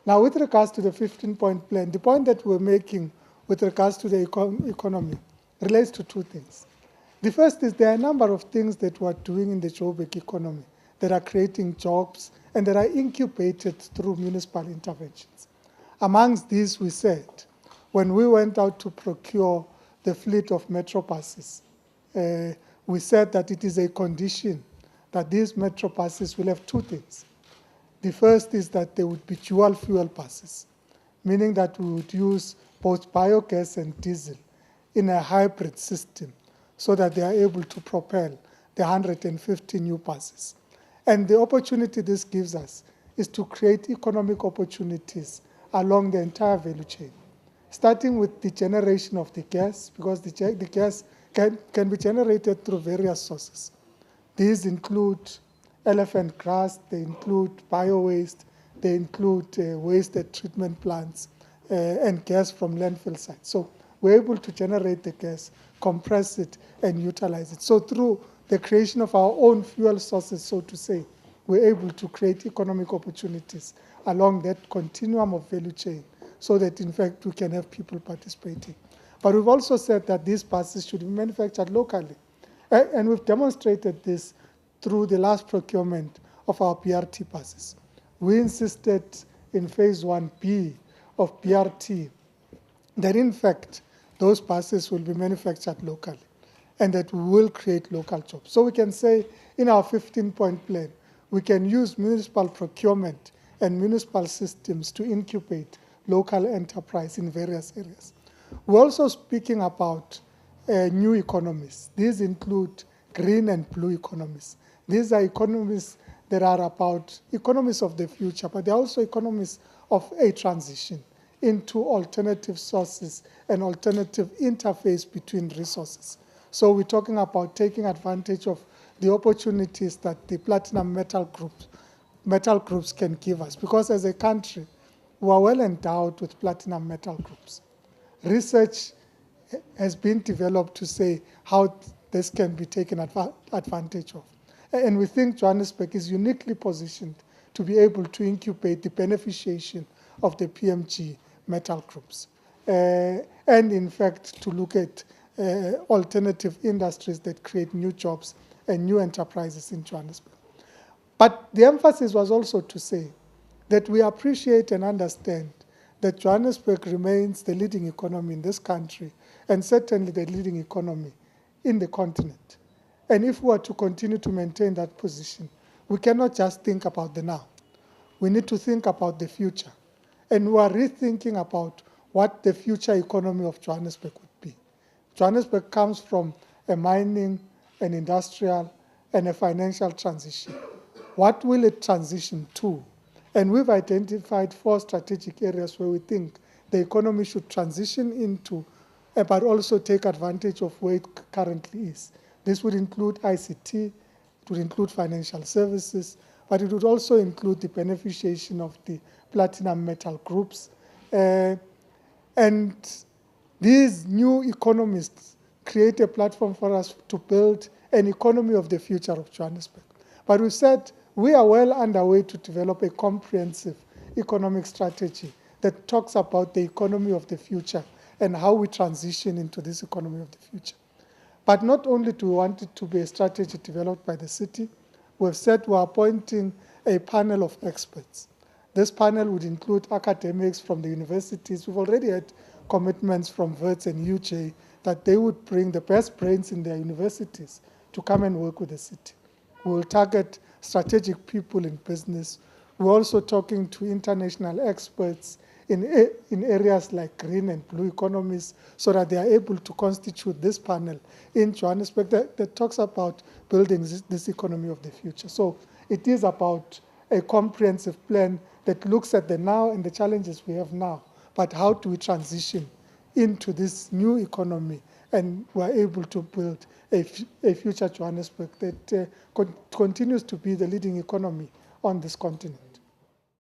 Now, with regards to the 15-point plan, the point that we're making with regards to the economy relates to two things. The first is there are a number of things that we're doing in the Joburg economy that are creating jobs and that are incubated through municipal interventions. Amongst these, we said, when we went out to procure the fleet of metro buses, we said that it is a condition that these metro buses will have two things. The first is that they would be dual fuel buses, meaning that we would use both biogas and diesel in a hybrid system so that they are able to propel the 150 new buses. And the opportunity this gives us is to create economic opportunities along the entire value chain, starting with the generation of the gas, because the gas can be generated through various sources. These include elephant grass, they include bio-waste, they include waste at treatment plants, and gas from landfill sites. So we're able to generate the gas, compress it, and utilize it. So through the creation of our own fuel sources, so to say, we're able to create economic opportunities along that continuum of value chain so that, in fact, we can have people participating. But we've also said that these buses should be manufactured locally. And we've demonstrated this through the last procurement of our BRT buses. We insisted in phase 1B of BRT that, in fact, those buses will be manufactured locally and that we will create local jobs. So we can say in our 15-point plan, we can use municipal procurement and municipal systems to incubate local enterprise in various areas. We're also speaking about new economies. These include green and blue economies. These are economies that are about economies of the future, but they're also economies of a transition into alternative sources and alternative interface between resources. So we're talking about taking advantage of the opportunities that the platinum metal groups can give us, because as a country, we are well endowed with platinum metal groups. Research has been developed to say how this can be taken advantage of. And we think Johannesburg is uniquely positioned to be able to incubate the beneficiation of the PMG metal groups. And in fact, to look at alternative industries that create new jobs and new enterprises in Johannesburg. But the emphasis was also to say that we appreciate and understand that Johannesburg remains the leading economy in this country and certainly the leading economy in the continent. And if we are to continue to maintain that position, we cannot just think about the now. We need to think about the future. And we are rethinking about what the future economy of Johannesburg would be. Johannesburg comes from a mining, an industrial, and a financial transition. What will it transition to? And we've identified 4 strategic areas where we think the economy should transition into, but also take advantage of where it currently is. This would include ICT, it would include financial services, but it would also include the beneficiation of the platinum metal groups. And these new economists create a platform for us to build an economy of the future of Johannesburg. But we said we are well underway to develop a comprehensive economic strategy that talks about the economy of the future and how we transition into this economy of the future. But not only do we want it to be a strategy developed by the city, we've said we're appointing a panel of experts. This panel would include academics from the universities. We've already had commitments from Wits and UJ that they would bring the best brains in their universities to come and work with the city. We will target strategic people in business. We're also talking to international experts in areas like green and blue economies so that they are able to constitute this panel in Johannesburg that talks about building this economy of the future. So it is about a comprehensive plan that looks at the now and the challenges we have now, but how do we transition into this new economy and we're able to build a future Johannesburg that continues to be the leading economy on this continent.